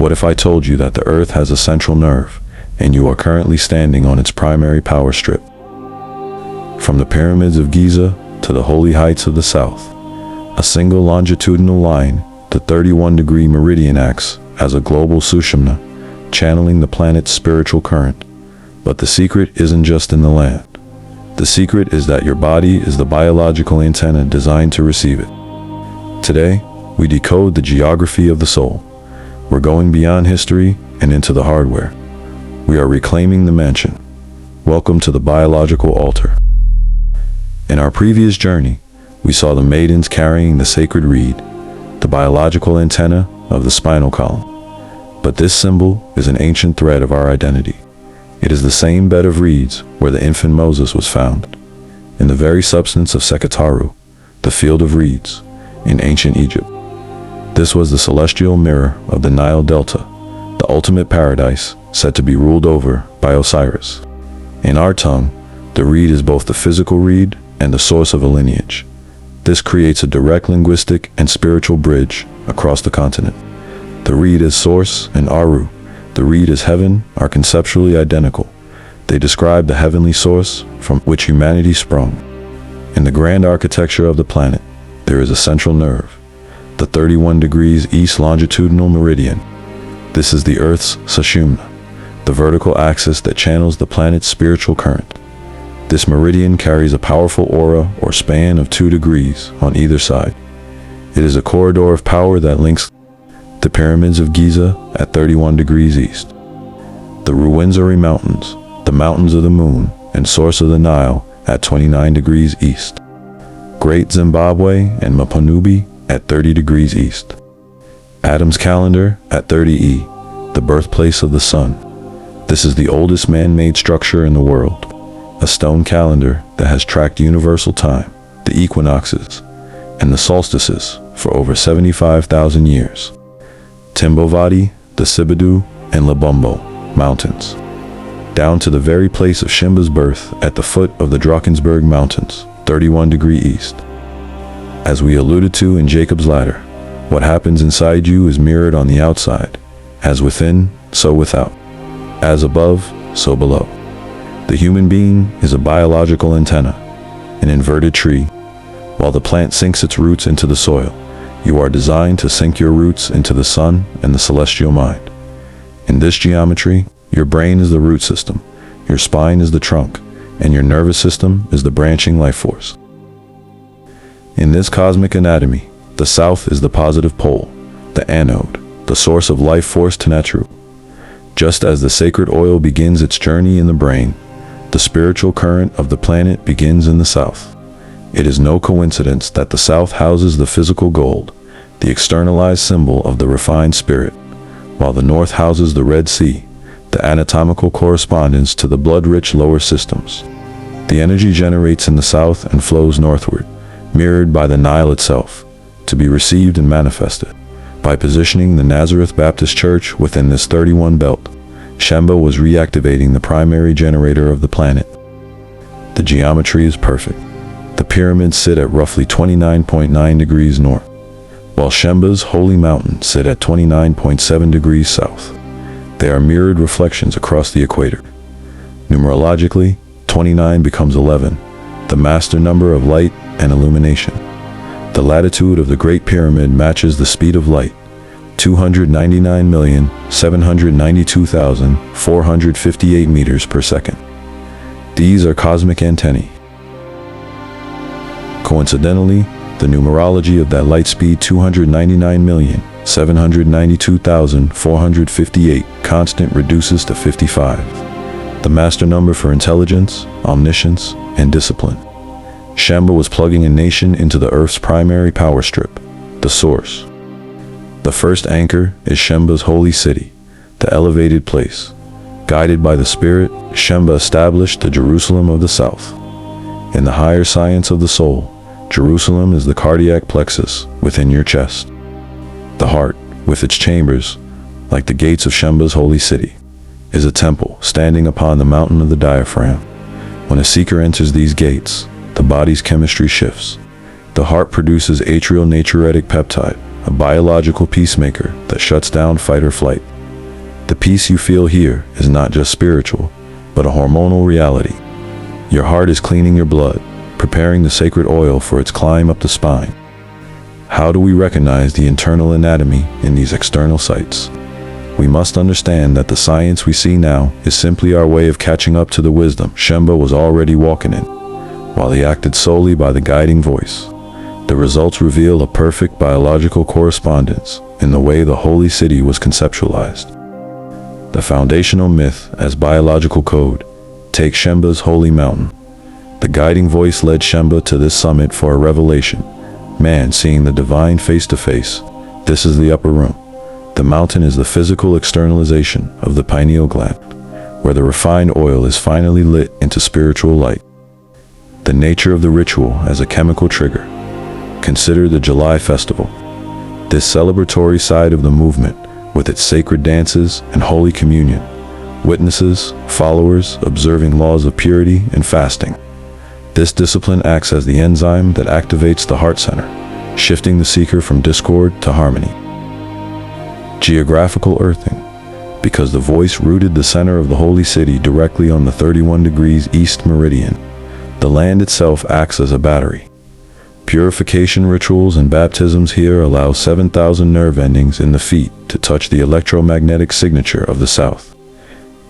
What if I told you that the Earth has a central nerve, and you are currently standing on its primary power strip? From the Pyramids of Giza to the Holy Heights of the South, a single longitudinal line, the 31-degree meridian, acts as a global sushumna, channeling the planet's spiritual current. But the secret isn't just in the land. The secret is that your body is the biological antenna designed to receive it. Today, we decode the geography of the soul. We're going beyond history and into the hardware. We are reclaiming the mansion. Welcome to the biological altar. In our previous journey, we saw the maidens carrying the sacred reed, the biological antenna of the spinal column. But this symbol is an ancient thread of our identity. It is the same bed of reeds where the infant Moses was found, in the very substance of Seketaru, the field of reeds, in ancient Egypt. This was the celestial mirror of the Nile Delta, the ultimate paradise said to be ruled over by Osiris. In our tongue, the reed is both the physical reed and the source of a lineage. This creates a direct linguistic and spiritual bridge across the continent. The reed is source and Aaru, the reed is heaven, are conceptually identical. They describe the heavenly source from which humanity sprung. In the grand architecture of the planet, there is a central nerve, the 31 degrees east longitudinal meridian. This is the Earth's sushumna, the vertical axis that channels the planet's spiritual current. This meridian carries a powerful aura or span of 2 degrees on either side. It is a corridor of power that links the Pyramids of Giza at 31 degrees east, the Ruwenzori Mountains, the Mountains of the Moon and source of the Nile at 29 degrees east, Great Zimbabwe and Mapanubi at 30 degrees east, Adam's calendar at 30E, the birthplace of the sun. This is the oldest man-made structure in the world, a stone calendar that has tracked universal time, the equinoxes, and the solstices for over 75,000 years. Timbovati, the Sibhudu, and Lebombo Mountains, down to the very place of Shembe's birth at the foot of the Drakensberg Mountains, 31 degrees east. As we alluded to in Jacob's ladder, what happens inside you is mirrored on the outside, as within, so without, as above, so below. The human being is a biological antenna, an inverted tree. While the plant sinks its roots into the soil, you are designed to sink your roots into the sun and the celestial mind. In this geometry, your brain is the root system, your spine is the trunk, and your nervous system is the branching life force. In this cosmic anatomy, the south is the positive pole, the anode, the source of life force Tenatru. Just as the sacred oil begins its journey in the brain, the spiritual current of the planet begins in the south. It is no coincidence that the south houses the physical gold, the externalized symbol of the refined spirit, while the north houses the Red Sea, the anatomical correspondence to the blood-rich lower systems. The energy generates in the south and flows northward, mirrored by the Nile itself, to be received and manifested. By positioning the Nazareth Baptist Church within this 31 belt, Shembe was reactivating the primary generator of the planet. The geometry is perfect. The pyramids sit at roughly 29.9 degrees north, while Shembe's holy mountain sit at 29.7 degrees south. They are mirrored reflections across the equator. Numerologically, 29 becomes 11, the master number of light and illumination. The latitude of the Great Pyramid matches the speed of light, 299,792,458 meters per second. These are cosmic antennae. Coincidentally, the numerology of that light speed 299,792,458 constant reduces to 55, the master number for intelligence, omniscience, and discipline. Shembe was plugging a nation into the Earth's primary power strip, the source. The first anchor is Shembe's holy city, the elevated place. Guided by the Spirit, Shembe established the Jerusalem of the South. In the higher science of the soul, Jerusalem is the cardiac plexus within your chest. The heart, with its chambers, like the gates of Shembe's holy city, is a temple standing upon the mountain of the diaphragm. When a seeker enters these gates, the body's chemistry shifts. The heart produces atrial natriuretic peptide, a biological peacemaker that shuts down fight or flight. The peace you feel here is not just spiritual, but a hormonal reality. Your heart is cleaning your blood, preparing the sacred oil for its climb up the spine. How do we recognize the internal anatomy in these external sites? We must understand that the science we see now is simply our way of catching up to the wisdom Shembe was already walking in, while he acted solely by the guiding voice. The results reveal a perfect biological correspondence in the way the holy city was conceptualized. The foundational myth as biological code. Take Shembe's holy mountain. The guiding voice led Shembe to this summit for a revelation. Man seeing the divine face to face. This is the upper room. The mountain is the physical externalization of the pineal gland, where the refined oil is finally lit into spiritual light. The nature of the ritual as a chemical trigger. Consider the July festival. This celebratory side of the movement, with its sacred dances and holy communion, witnesses, followers observing laws of purity and fasting. This discipline acts as the enzyme that activates the heart center, shifting the seeker from discord to harmony. Geographical earthing. Because the voice rooted the center of the holy city directly on the 31 degrees East Meridian, the land itself acts as a battery. Purification rituals and baptisms here allow 7,000 nerve endings in the feet to touch the electromagnetic signature of the south,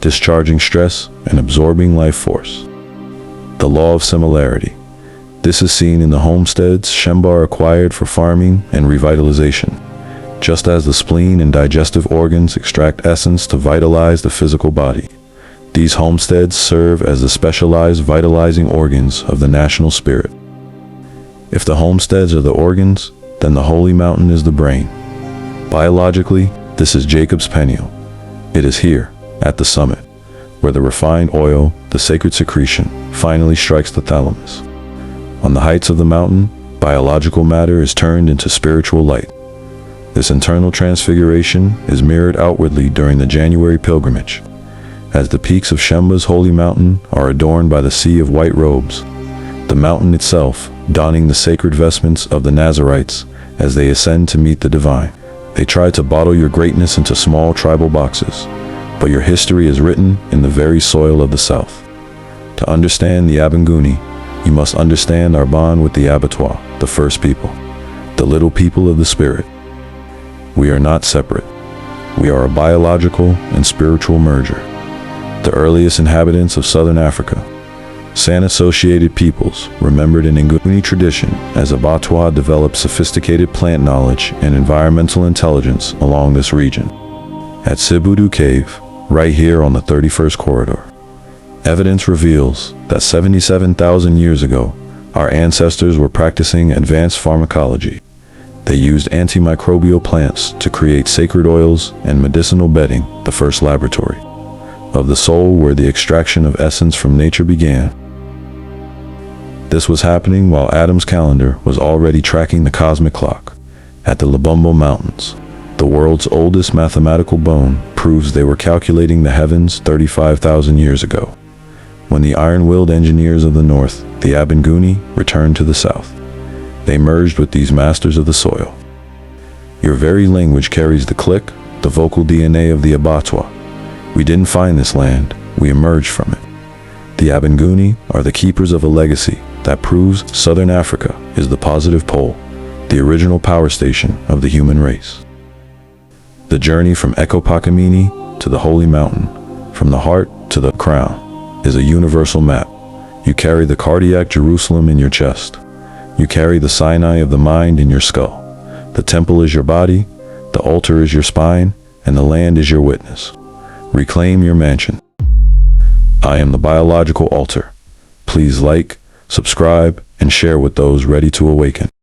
discharging stress and absorbing life force. The law of similarity. This is seen in the homesteads Shembe acquired for farming and revitalization. Just as the spleen and digestive organs extract essence to vitalize the physical body, these homesteads serve as the specialized vitalizing organs of the national spirit. If the homesteads are the organs, then the holy mountain is the brain. Biologically, this is Jacob's pineal. It is here, at the summit, where the refined oil, the sacred secretion, finally strikes the thalamus. On the heights of the mountain, biological matter is turned into spiritual light. This internal transfiguration is mirrored outwardly during the January pilgrimage, as the peaks of Shembe's holy mountain are adorned by the sea of white robes. The mountain itself, donning the sacred vestments of the Nazarites as they ascend to meet the divine. They try to bottle your greatness into small tribal boxes, but your history is written in the very soil of the South. To understand the AbeNguni, you must understand our bond with the Abatwa, the first people, the little people of the spirit. We are not separate. We are a biological and spiritual merger. The earliest inhabitants of southern Africa, San-associated peoples, remembered in Nguni tradition as Abatwa, developed sophisticated plant knowledge and environmental intelligence along this region. At Sibhudu Cave, right here on the 31st corridor, evidence reveals that 77,000 years ago, our ancestors were practicing advanced pharmacology. They used antimicrobial plants to create sacred oils and medicinal bedding, the first laboratory of the soul where the extraction of essence from nature began. This was happening while Adam's calendar was already tracking the cosmic clock. At the Lebombo Mountains, the world's oldest mathematical bone proves they were calculating the heavens 35,000 years ago. When the iron-willed engineers of the north, the AbeNguni, returned to the south, they merged with these masters of the soil. Your very language carries the click, the vocal DNA of the Abatwa. We didn't find this land, we emerged from it. The AbeNguni are the keepers of a legacy that proves Southern Africa is the positive pole, the original power station of the human race. The journey from Ekuphakameni to the Holy Mountain, from the heart to the crown, is a universal map. You carry the cardiac Jerusalem in your chest. You carry the Sinai of the mind in your skull. The temple is your body, the altar is your spine, and the land is your witness. Reclaim your mansion. I am the biological altar. Please like, subscribe, and share with those ready to awaken.